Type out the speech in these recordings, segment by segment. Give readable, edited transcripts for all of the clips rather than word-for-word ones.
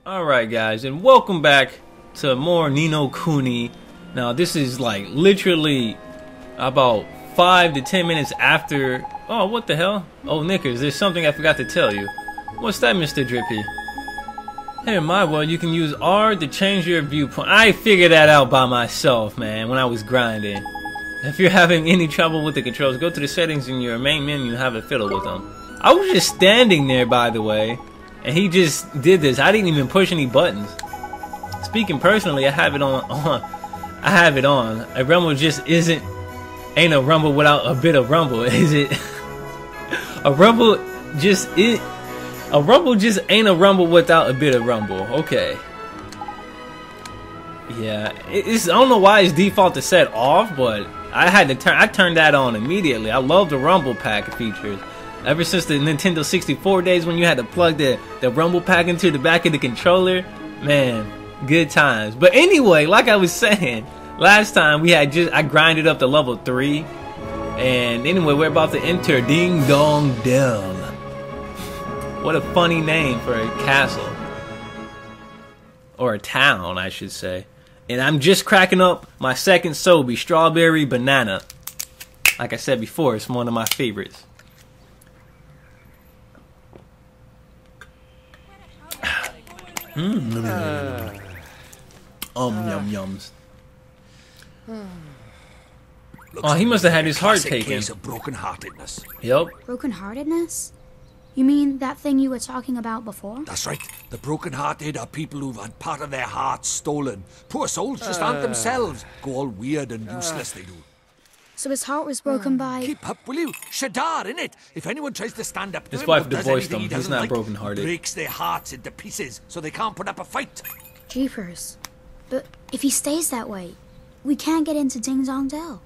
Alright guys, and welcome back to more Nino Kuni. Now this is like literally about 5 to 10 minutes after... Oh, what the hell? Oh, Knickers, there's something I forgot to tell you. What's that, Mr. Drippy? Hey, in my world, you can use R to change your viewpoint. I figured that out by myself, man, when I was grinding. If you're having any trouble with the controls, go to the settings in your main menu and have a fiddle with them. I was just standing there, by the way, and he just did this. I didn't even push any buttons. Speaking personally, I have it on. I have it on. A rumble just ain't a rumble without a bit of rumble, is it? A rumble just ain't a rumble without a bit of rumble. Okay. Yeah, I don't know why it's default to set off, but I turned that on immediately. I love the rumble pack features. Ever since the Nintendo 64 days when you had to plug the rumble pack into the back of the controller, man, good times. But anyway, like I was saying, last time I grinded up to level 3, and anyway, we're about to enter Ding Dong Dell. What a funny name for a castle, or a town, I should say. And I'm just cracking up my second Sobe, Strawberry Banana. Like I said before, it's one of my favorites. Yums. Oh, he must have had his heart taken. Case of broken-heartedness. Yep. Broken-heartedness? You mean that thing you were talking about before? That's right. The broken-hearted are people who've had part of their hearts stolen. Poor souls just aren't themselves. Go all weird and useless, they do. So his heart was broken by... Keep up, will you? Shadar, innit? If anyone tries to stand up to his him wife or does divorced anything him. he He's doesn't not like, broken-hearted. breaks their hearts into pieces so they can't put up a fight. Jeepers. But if he stays that way, we can't get into Ding Dong Dell.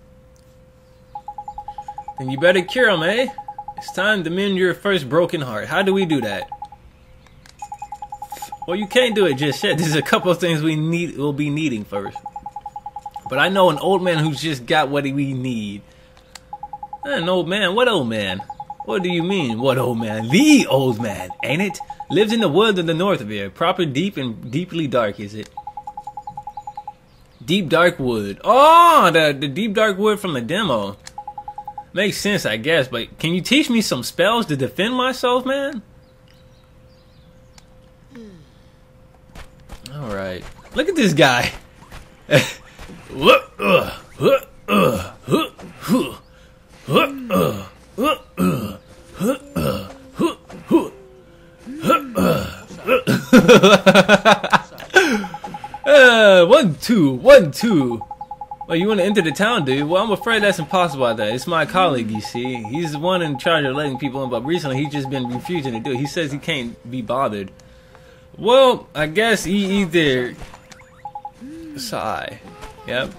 Then you better cure him, eh? It's time to mend your first broken heart. How do we do that? Well, you can't do it just yet. There's a couple of things we'll be needing first. But I know an old man who's just got what we need. An old man? What old man? What do you mean, what old man? The old man, ain't it? Lives in the woods in the north of here. Proper deep and deeply dark, is it? Deep dark wood. Oh, the deep dark wood from the demo. Makes sense, I guess, but can you teach me some spells to defend myself, man? Alright. Look at this guy. One, two. Oh, you want to enter the town, dude? Well, I'm afraid that's impossible out there. It's my colleague, you see. He's the one in charge of letting people in, but recently he's just been refusing to do it. He says he can't be bothered. Well, I guess he either... Sigh. Yep.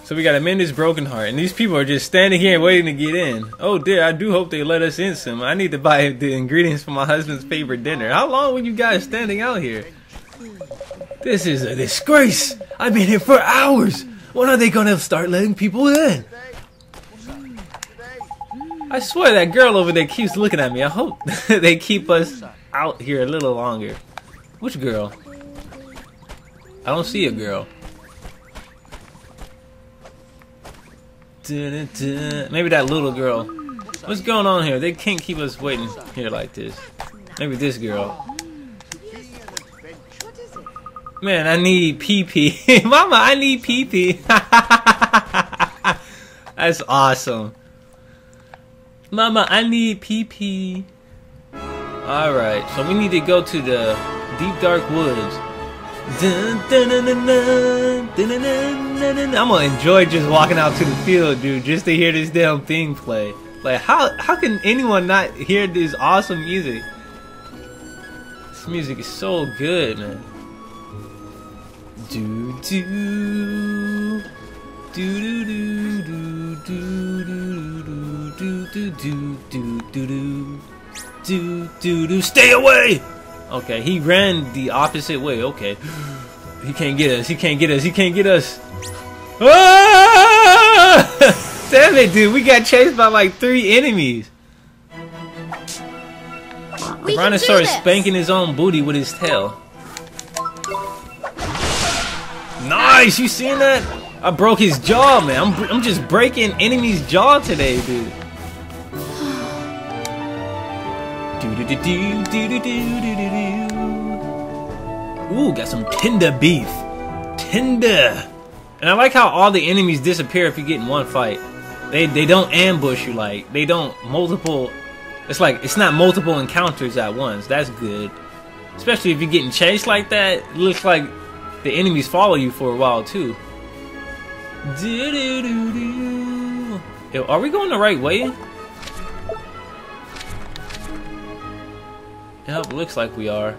So we gotta mend his broken heart. And these people are just standing here waiting to get in. Oh dear, I do hope they let us in soon. I need to buy the ingredients for my husband's favorite dinner. How long were you guys standing out here? This is a disgrace. I've been here for hours. When are they gonna start letting people in? I swear that girl over there keeps looking at me. I hope they keep us out here a little longer. Which girl? I don't see a girl. Maybe that little girl. What's going on here? They can't keep us waiting here like this. Maybe this girl. Man, I need pee-pee. Mama, I need pee-pee. That's awesome. Mama, I need pee-pee. Alright, so we need to go to the deep dark woods. I'm gonna enjoy just walking out to the field, dude, just to hear this damn thing play. Like, how can anyone not hear this awesome music? This music is so good, man. Do do do do do do do do do. Stay away! Okay, he ran the opposite way. Okay, he can't get us. He can't get us. He can't get us. Ah! Damn it, dude! We got chased by like 3 enemies. Tyrannosaurus spanking his own booty with his tail. Nice, you seen that? I broke his jaw, man. I'm just breaking enemies' jaw today, dude. Ooh, got some tender beef. Tender. And I like how all the enemies disappear if you get in one fight. They don't ambush you, like they don't multiple. It's like it's not multiple encounters at once. That's good. Especially if you're getting chased like that. It looks like the enemies follow you for a while too. Yo, are we going the right way? Yep, looks like we are.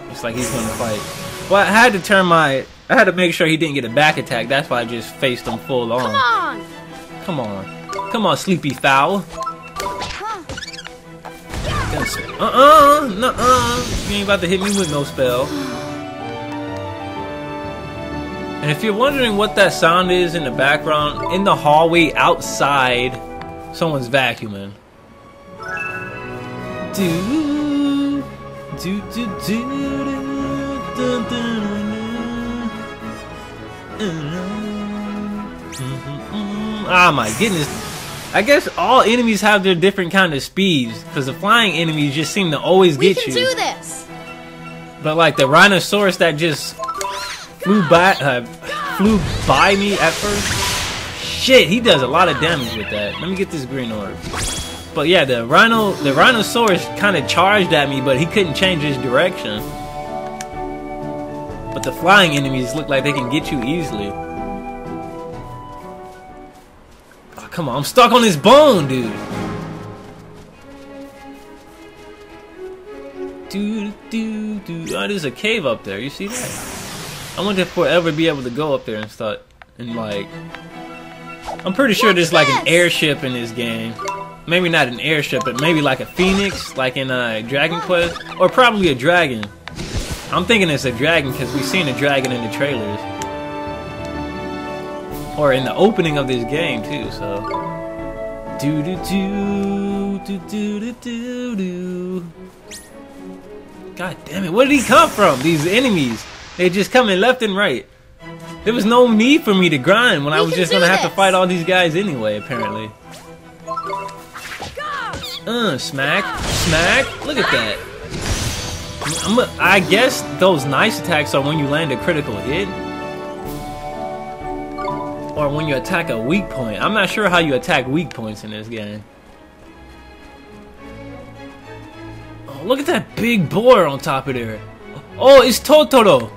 Looks like he's gonna fight. Well, I had to make sure he didn't get a back attack. That's why I just faced him full on. Come on! Come on. Come on, sleepy fowl. Nuh-uh. You ain't about to hit me with no spell. And if you're wondering what that sound is in the background, in the hallway outside, someone's vacuuming. Ah, my goodness. I guess all enemies have their different kind of speeds, because the flying enemies just seem to always get you. We can do this. But like the rhinoceros that just flew by me at first. Shit, he does a lot of damage with that. Let me get this green orb. But yeah, the rhinoceros kind of charged at me, but he couldn't change his direction. But the flying enemies look like they can get you easily. Oh, come on, I'm stuck on this bone, dude. Oh, there's a cave up there. You see that? I wonder if we'll ever be able to go up there and start and like. I'm pretty sure there's like an airship in this game. Maybe not an airship, but maybe like a phoenix, like in Dragon Quest, or probably a dragon. I'm thinking it's a dragon because we've seen a dragon in the trailers, or in the opening of this game too. So, God damn it! Where did he come from? These enemies, they just coming left and right. There was no need for me to grind when I was just gonna have to fight all these guys anyway. Apparently. Smack. Look at that. I guess those nice attacks are when you land a critical hit, or when you attack a weak point. I'm not sure how you attack weak points in this game. Oh, look at that big boar on top of there. Oh, it's Totoro.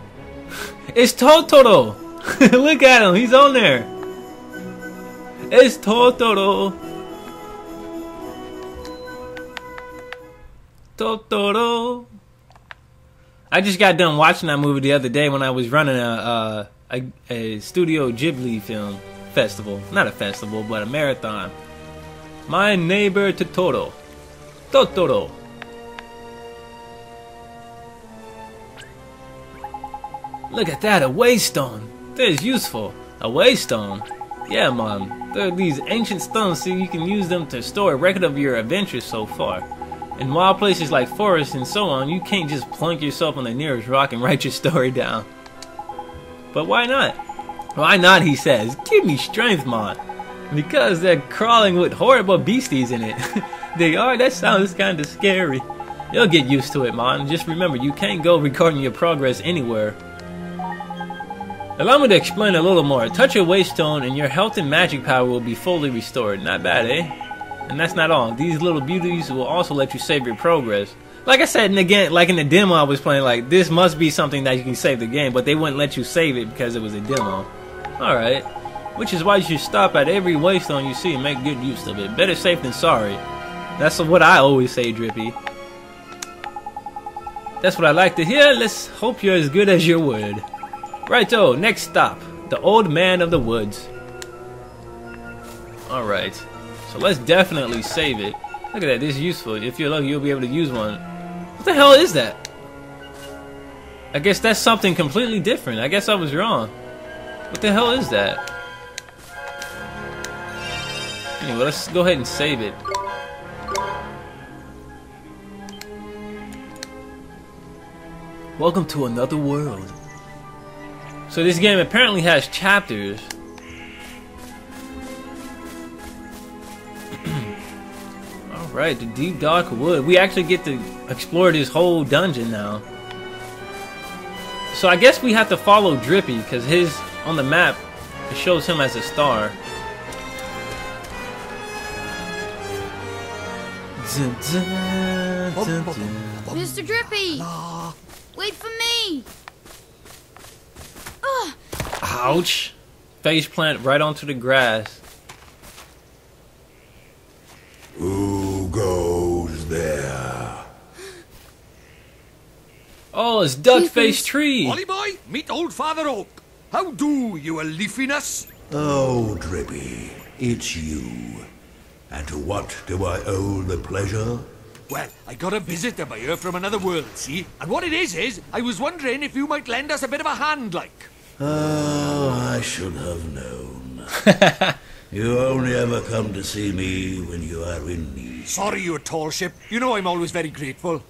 It's Totoro. Look at him. He's on there. It's Totoro. Totoro. I just got done watching that movie the other day when I was running a Studio Ghibli film festival. Not a festival, but a marathon. My Neighbor Totoro. Totoro. Look at that, a waystone. That is useful. A waystone. Yeah, man. There are these ancient stones so you can use them to store a record of your adventures so far. In wild places like forests and so on, you can't just plunk yourself on the nearest rock and write your story down. But why not? Why not, he says. Give me strength, man. Because they're crawling with horrible beasties in it. They are? That sounds kind of scary. You'll get used to it, man. Just remember, you can't go recording your progress anywhere. Allow me to explain a little more. Touch a waystone and your health and magic power will be fully restored. Not bad, eh? And that's not all. These little beauties will also let you save your progress. Like I said, and again, like in the demo I was playing, like this must be something that you can save the game, but they wouldn't let you save it because it was a demo. Alright. Which is why you should stop at every waystone you see and make good use of it. Better safe than sorry. That's what I always say, Drippy. That's what I like to hear. Let's hope you're as good as your word. Righto, next stop. The Old Man of the Woods. Alright. So let's definitely save it. Look at that, this is useful. If you're lucky, you'll be able to use one. What the hell is that? I guess that's something completely different. I guess I was wrong. What the hell is that? Anyway, let's go ahead and save it. Welcome to another world. So this game apparently has chapters. Alright, the deep dark wood. We actually get to explore this whole dungeon now. So I guess we have to follow Drippy, because his, on the map, it shows him as a star. Mr. Drippy! Wait for me! Ouch! Face plant right onto the grass. Who goes there? Oh, it's Duck-Face Tree! Ollie boy, meet old Father Oak. How do, you a leafiness? Oh, Drippy, it's you. And to what do I owe the pleasure? Well, I got a visitor by here from another world, see? And what it is I was wondering if you might lend us a bit of a hand, like. Oh, I should have known. You only ever come to see me when you are in need. Sorry, you tall ship. You know I'm always very grateful.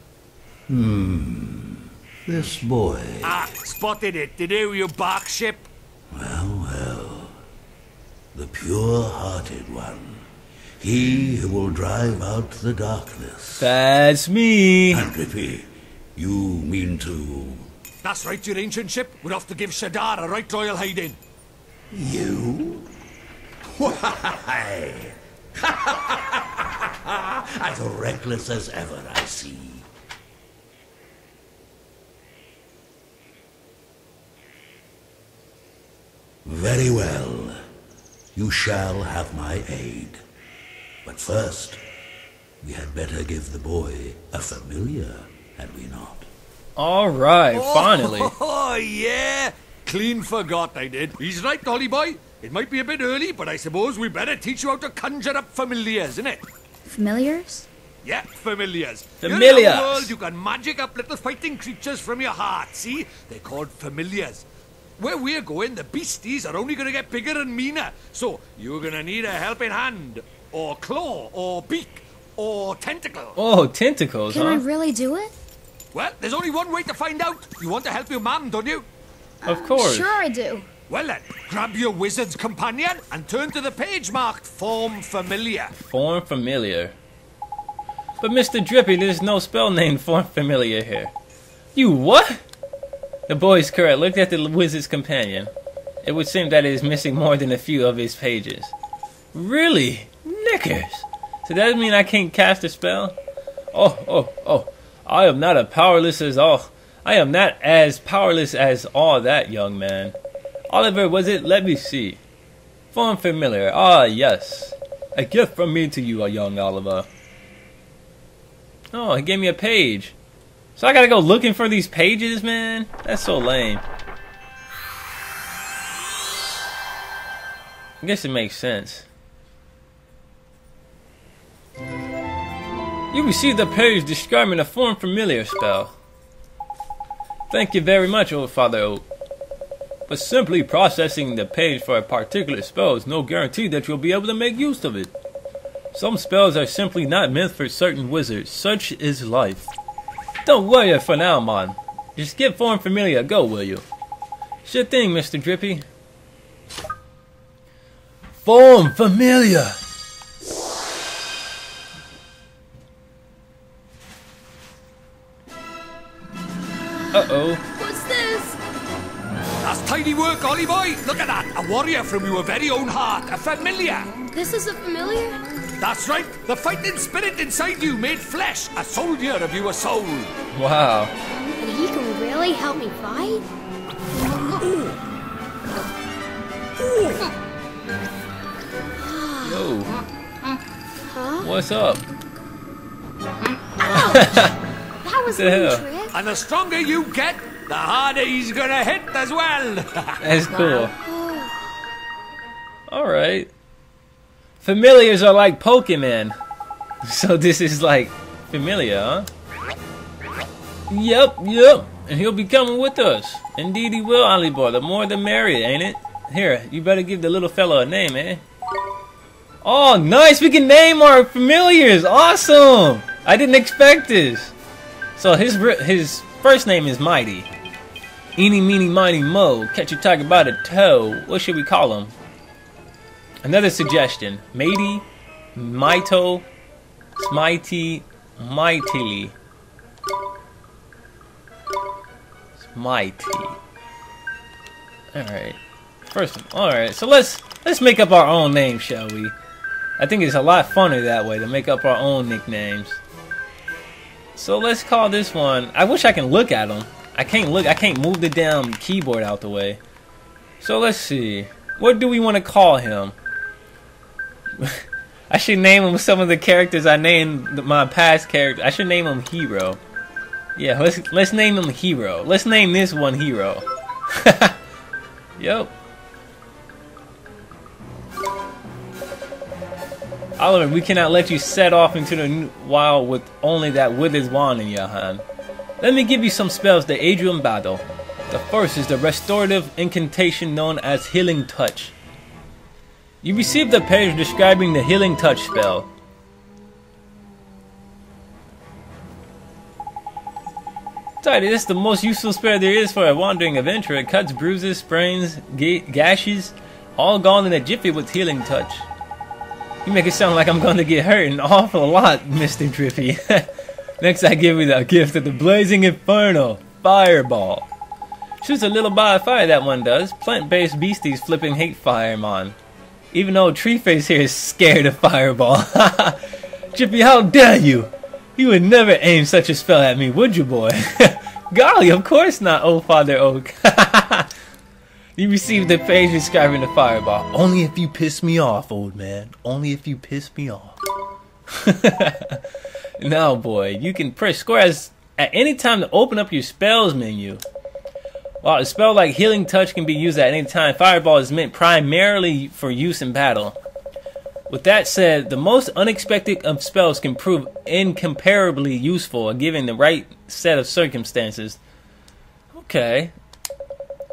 This boy. Ah, spotted it. Did you bark ship? Well. The pure-hearted one. He who will drive out the darkness. That's me! And Drippy, you mean to... That's right, your ancient ship. We're off to give Shadar a right royal hiding. You? Why? As reckless as ever, I see. Very well. You shall have my aid. But first, we had better give the boy a familiar, had we not? Alright, finally. Oh, yeah. Clean forgot I did. He's right, Ollie boy. It might be a bit early, but I suppose we better teach you how to conjure up familiars, innit? Familiars? Yeah, familiars. Familiars. In our world, you can magic up little fighting creatures from your heart, see? They're called familiars. Where we're going, the beasties are only going to get bigger and meaner. So, you're going to need a helping hand, or claw, or beak, or tentacle. Oh, tentacles, Can I really do it? Well, there's only one way to find out. You want to help your mum, don't you? Of course. Sure I do. Well then, grab your wizard's companion and turn to the page marked Form Familiar. Form Familiar. But Mr. Drippy, there's no spell named Form Familiar here. You what? The boy is correct. Look at the wizard's companion. It would seem that it is missing more than a few of his pages. Really? Knickers! So that mean I can't cast a spell? Oh. I am not as powerless as all that, young man. Oliver, was it? Let me see. Form Familiar. Ah, yes. A gift from me to you, young Oliver. Oh, he gave me a page. So I gotta go looking for these pages, man? That's so lame. I guess it makes sense. You received a page describing a Form Familiar spell. Thank you very much, old Father Oak. But simply processing the page for a particular spell is no guarantee that you'll be able to make use of it. Some spells are simply not meant for certain wizards. Such is life. Don't worry for now, man. Just give Form Familiar a go, will you? Sure thing, Mr. Drippy. Form Familiar! Uh-oh. What's this? That's tidy work, Ollie boy. Look at that. A warrior from your very own heart. A familiar. This is a familiar? That's right. The fighting spirit inside you made flesh. A soldier of your soul. Wow. And he can really help me fight? Yo. Huh? What's up? That was What the a hell? trick. And the stronger you get, the harder he's gonna hit as well. That's cool. Alright. Familiars are like Pokemon. So this is like familiar, huh? Yep. And he'll be coming with us. Indeed he will, Ollie boy. The more the merrier, ain't it? Here, you better give the little fella a name, eh? Oh, nice! We can name our familiars! Awesome! I didn't expect this. So his first name is Mighty. Eeny, meeny, miny, mo. Catch a tiger by the toe. What should we call him? Another suggestion. Matey, Mito, Smitey, Mightily. Smitey. Alright. Alright, so let's make up our own name, shall we? I think it's a lot funner that way, to make up our own nicknames. So let's call this one... I wish I can look at them. I can't move the damn keyboard out the way. So let's see. What do we want to call him? I should name him some of the characters I named my past character. I should name him Hero. Yeah, let's name him Hero. Let's name this one Hero. Yep. Oliver, we cannot let you set off into the wild with only that withered wand in your hand. Let me give you some spells to aid you in battle. The first is the restorative incantation known as Healing Touch. You received a page describing the Healing Touch spell. Tidy, this is the most useful spell there is for a wandering adventurer. It cuts, bruises, sprains, gashes, all gone in a jiffy with Healing Touch. You make it sound like I'm going to get hurt an awful lot, Mr. Drippy. Next I give you the gift of the Blazing Inferno, Fireball. Shoots a little ball of fire, that one does. Plant-based beasties flipping hate fire, man. Even though Treeface here is scared of Fireball. Drippy, how dare you? You would never aim such a spell at me, would you, boy? Golly, of course not, old Father Oak. You received the page describing the Fireball. Only if you piss me off, old man. Only if you piss me off. Now, boy, you can press square at any time to open up your spells menu. While a spell like Healing Touch can be used at any time, Fireball is meant primarily for use in battle. With that said, the most unexpected of spells can prove incomparably useful given the right set of circumstances. Okay.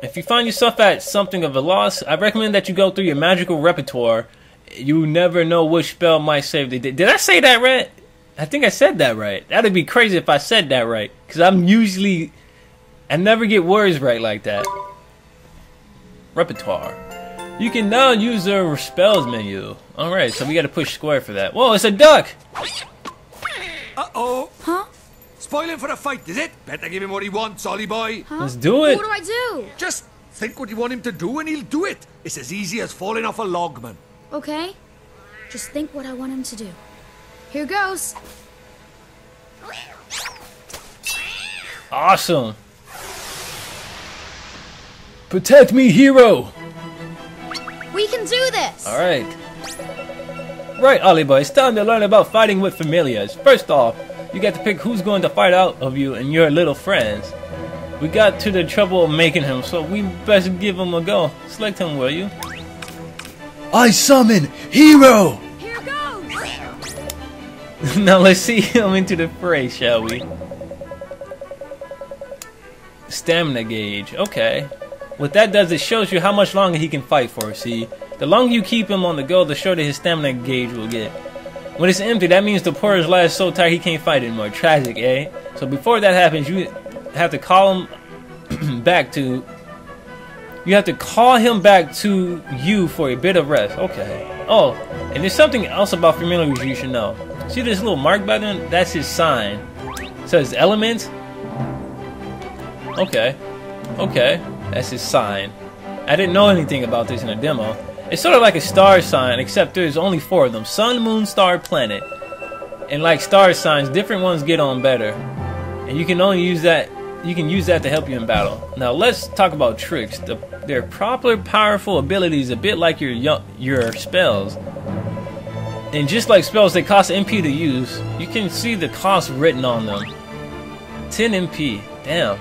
If you find yourself at something of a loss, I recommend that you go through your magical repertoire. You never know which spell might save the day. Did I say that right? I think I said that right. That'd be crazy if I said that right. Because I never get words right like that. Repertoire. You can now use the spells menu. Alright, so we gotta push square for that. Whoa, it's a duck! Uh-oh. Huh? Spoiling for a fight, is it? Better give him what he wants, Ollie boy. Huh? Let's do it! What do I do? Just think what you want him to do and he'll do it. It's as easy as falling off a log, man. Okay. Just think what I want him to do. Here goes. Awesome! Protect me, hero! We can do this! Alright. Right, Oliver, it's time to learn about fighting with familiars. First off, you got to pick who's going to fight out of you and your little friends. We got to the trouble of making him, so we best give him a go. Select him, will you? I summon Hero! Here goes! Now let's see him into the fray, shall we? Stamina gauge, okay. What that does, it shows you how much longer he can fight for, see? The longer you keep him on the go, the shorter his stamina gauge will get. When it's empty, that means the poor is last so tired he can't fight anymore. Tragic, eh? So before that happens, you have to call him back to... You have to call him back to you for a bit of rest. Okay. Oh, and there's something else about familiars you should know. See this little mark button? That's his sign. It says element. Okay. Okay. That's his sign. I didn't know anything about this in a demo. It's sort of like a star sign, except there's only 4 of them. Sun, moon, star, planet. And like star signs, different ones get on better. And you can only use that... You can use that to help you in battle. Now let's talk about tricks. They're proper, powerful abilities, a bit like your spells. And just like spells, they cost MP to use. You can see the cost written on them. 10 MP. Damn.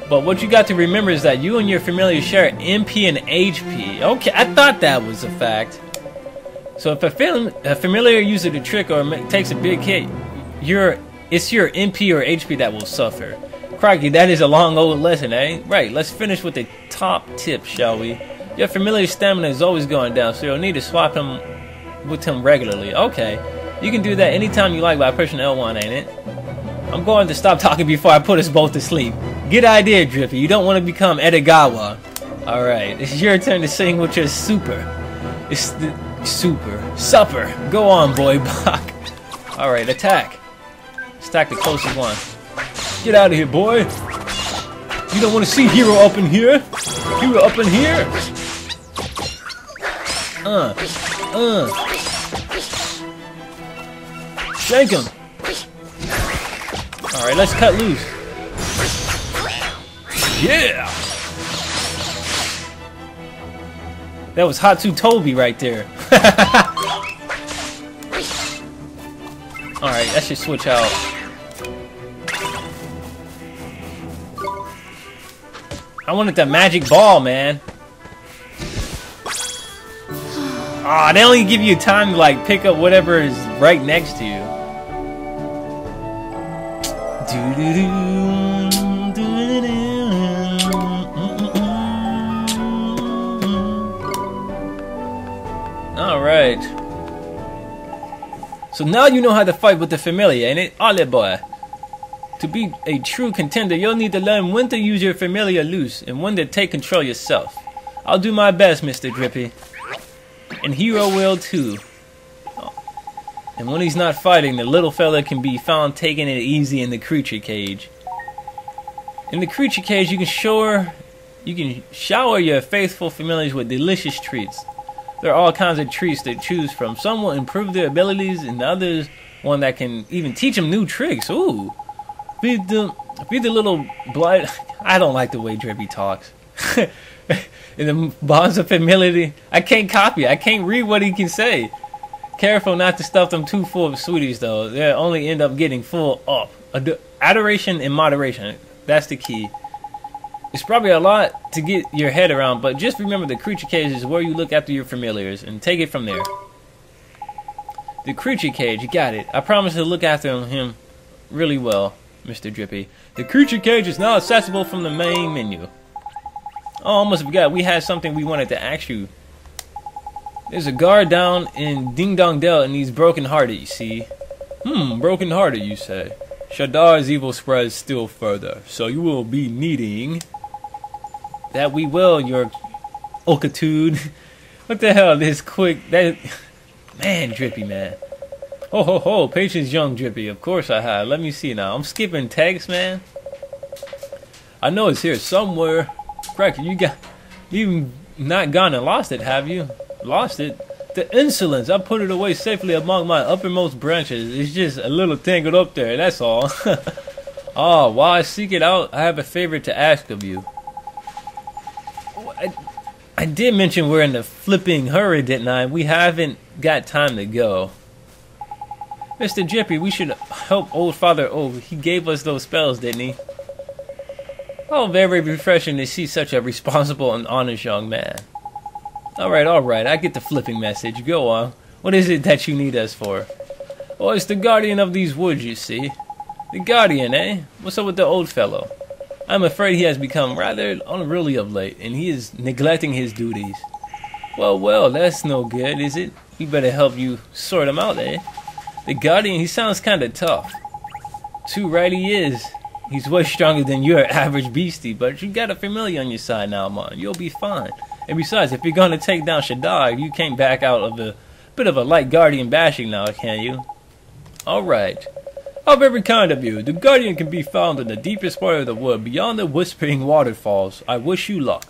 But what you got to remember is that you and your familiar share MP and HP. Okay, I thought that was a fact. So if a familiar uses a trick or takes a big hit, it's your MP or HP that will suffer. Crikey, that is a long old lesson, eh? Right, let's finish with the top tip, shall we? Your familiar stamina is always going down, so you'll need to swap him with him regularly. Okay, you can do that anytime you like by pushing L1, ain't it? I'm going to stop talking before I put us both to sleep. Good idea, Drippy. You don't want to become Edogawa. Alright, it's your turn to sing with your super. It's the supper. Go on, boy Bach. Alright, attack. Stack the closest one. Get out of here, boy. You don't want to see Hero up in here. Hero up in here. Shank him. Alright, let's cut loose. Yeah! That was Hatsu Tobi right there. Alright, that should switch out. I wanted the magic ball, man. Aw, they only give you time to like pick up whatever is right next to you. Alright. So now you know how to fight with the familiar, ain't it? Oliver. To be a true contender, you'll need to learn when to use your familiar loose and when to take control yourself. I'll do my best, Mr. Drippy. And Hero will too. And when he's not fighting, the little fella can be found taking it easy in the creature cage. In the creature cage, you can shower your faithful familiars with delicious treats. There are all kinds of treats to choose from. Some will improve their abilities, and others one that can even teach them new tricks. Ooh. Feed the little blight. I don't like the way Drippy talks. In the bonds of familiarity, I can't copy. I can't read what he can say. Careful not to stuff them too full of sweeties, though. They'll only end up getting full up. Adoration and moderation. That's the key. It's probably a lot to get your head around, but just remember the creature cage is where you look after your familiars and take it from there. The creature cage, you got it. I promise to look after him really well, Mr. Drippy. The creature cage is now accessible from the main menu. Oh, almost forgot. We had something we wanted to ask you. There's a guard down in Ding Dong Dell and he's broken-hearted, you see. Broken-hearted, you say. Shadar's evil spreads still further, so you will be needing... That we will, your Okatude. What the hell, this quick... That... Man, Drippy, man. Ho, ho, ho, patience, young Drippy. Of course I have. Let me see now. I'm skipping text, man. I know it's here somewhere. Cracker, you've not gone and lost it, have you? Lost it? The insolence. I put it away safely among my uppermost branches. It's just a little tangled up there, that's all. Oh, while I seek it out, I have a favor to ask of you. I did mention we're in a flipping hurry, didn't I? We haven't got time to go. Mr. Drippy, we should help old Father O. He gave us those spells, didn't he? Oh, very refreshing to see such a responsible and honest young man. Alright, I get the flipping message. Go on. What is it that you need us for? Oh, it's the guardian of these woods, you see. The guardian, eh? What's up with the old fellow? I'm afraid he has become rather unruly of late, and he is neglecting his duties. Well, that's no good, is it? We better help you sort him out, eh? The guardian, he sounds kinda tough. Too right he is. He's way stronger than your average beastie, but you got a familiar on your side now, man. You'll be fine. And besides, if you're gonna take down Shaddai, you can't back out of a bit of a light guardian bashing now, can you? Alright. How very kind of you. The guardian can be found in the deepest part of the wood, beyond the whispering waterfalls. I wish you luck.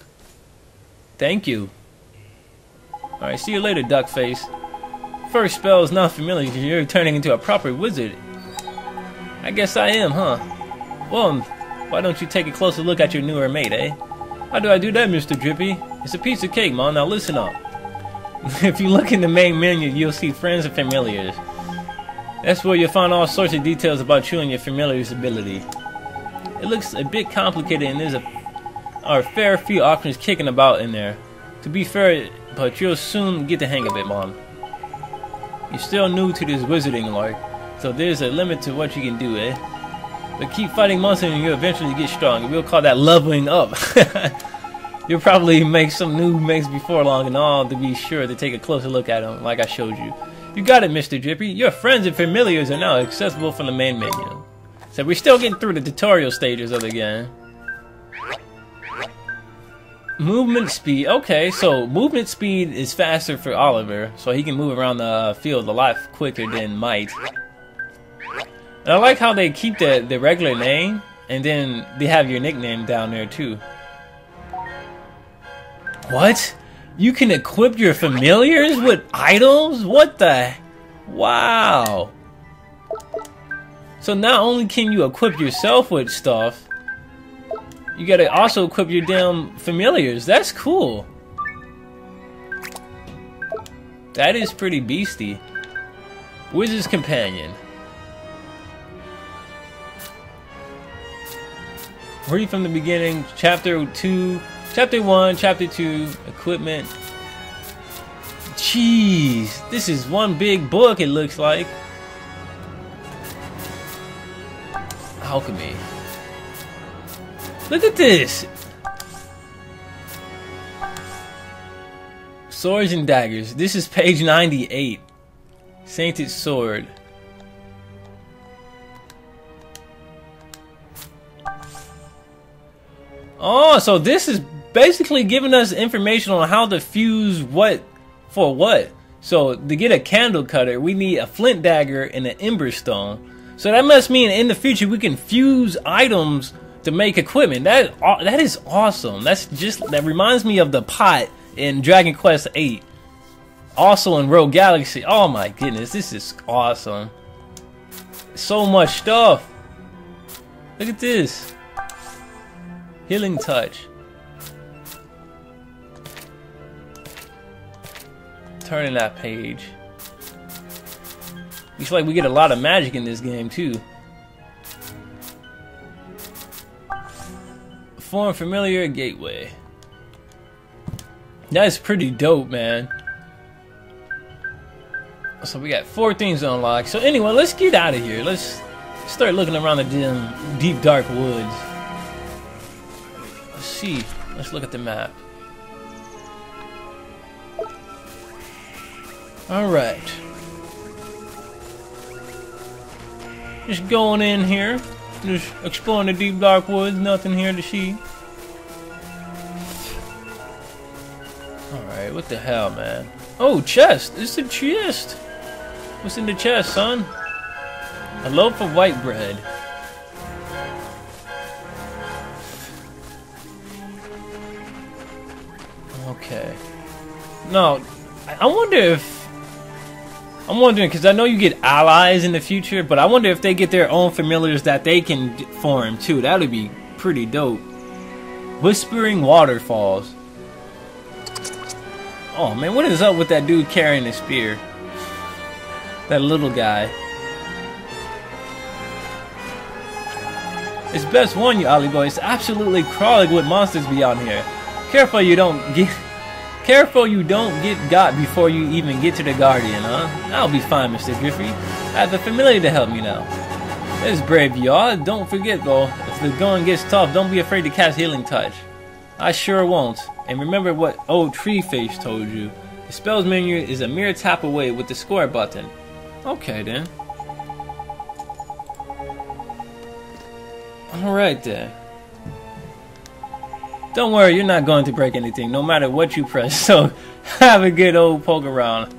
Thank you. Alright, see you later, Duckface. First spell is not familiar, you're turning into a proper wizard. I guess I am, huh? Well, why don't you take a closer look at your newer mate, eh? How do I do that, Mr. Drippy? It's a piece of cake, man. Now listen up. If you look in the main menu, you'll see friends and familiars. That's where you'll find all sorts of details about you and your familiar's ability. It looks a bit complicated and there's a fair few options kicking about in there. To be fair, but you'll soon get the hang of it, man. You're still new to this wizarding lark, so there's a limit to what you can do, eh? But keep fighting monsters and you'll eventually get strong. We'll call that leveling up. You'll probably make some new makes before long and all to be sure to take a closer look at them like I showed you. You got it, Mr. Drippy. Your friends and familiars are now accessible from the main menu. So we're still getting through the tutorial stages of the game. Movement speed. Okay, so movement speed is faster for Oliver, so he can move around the field a lot quicker than Might. And I like how they keep the regular name, and then they have your nickname down there too. What? You can equip your familiars with items? What the? Wow. So not only can you equip yourself with stuff, you gotta also equip your damn familiars. That's cool. That is pretty beastie. Wizard's Companion. Read from the beginning, chapter 2, chapter 1, chapter 2, equipment. Jeez, this is one big book, it looks like. Alchemy. Look at this! Swords and daggers. This is page 98. Sainted sword. Oh, so this is basically giving us information on how to fuse what for what. So to get a candle cutter, we need a flint dagger and an ember stone. So that must mean in the future we can fuse items to make equipment. That is awesome. That reminds me of the pot in Dragon Quest VIII. Also in Rogue Galaxy. Oh my goodness, this is awesome. So much stuff. Look at this. Healing touch. Turning that page. Looks like we get a lot of magic in this game too. Form familiar gateway. That's pretty dope, man. So we got 4 things to unlock. So anyway, let's get out of here. Let's start looking around the dim, deep, dark woods. Let's see. Let's look at the map. Alright. Just going in here. Just exploring the deep, dark woods. Nothing here to see. Alright, what the hell, man? Oh, chest! It's a chest! What's in the chest, son? A loaf of white bread. Okay. No, I wonder if... I'm wondering, because I know you get allies in the future, but I wonder if they get their own familiars that they can form, too. That would be pretty dope. Whispering Waterfalls. Oh, man, what is up with that dude carrying a spear? That little guy. It's best warn you, Ollie boy. It's absolutely crawling with monsters beyond here. Careful you don't get got before you even get to the Guardian, huh? I'll be fine, Mr. Drippy. I have a familiar to help me now. That's brave, y'all. Don't forget, though, if the going gets tough, don't be afraid to cast Healing Touch. I sure won't. And remember what old Tree Face told you. The spells menu is a mere tap away with the square button. Okay, then. Alright, then. Don't worry, you're not going to break anything, no matter what you press. So, have a good old poke around.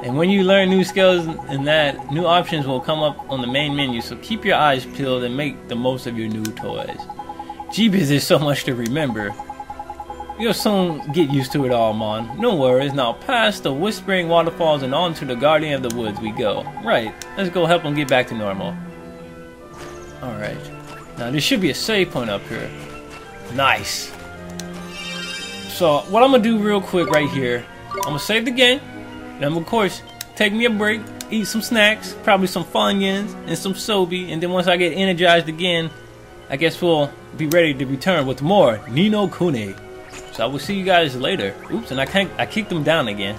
And when you learn new skills and that, new options will come up on the main menu. So keep your eyes peeled and make the most of your new toys. Jeebus, there's so much to remember. You'll soon get used to it all, Mon. No worries. Now past the Whispering Waterfalls and on to the Guardian of the Woods we go. Right. Let's go help him get back to normal. Alright. Now there should be a save point up here. Nice. So what I'm going to do real quick right here. I'm going to save the game. And I'm of course take me a break. Eat some snacks. Probably some Funyuns and some Sobe. And then once I get energized again, I guess we'll be ready to return with more Ni no Kuni. So I will see you guys later. Oops, and I kicked them down again.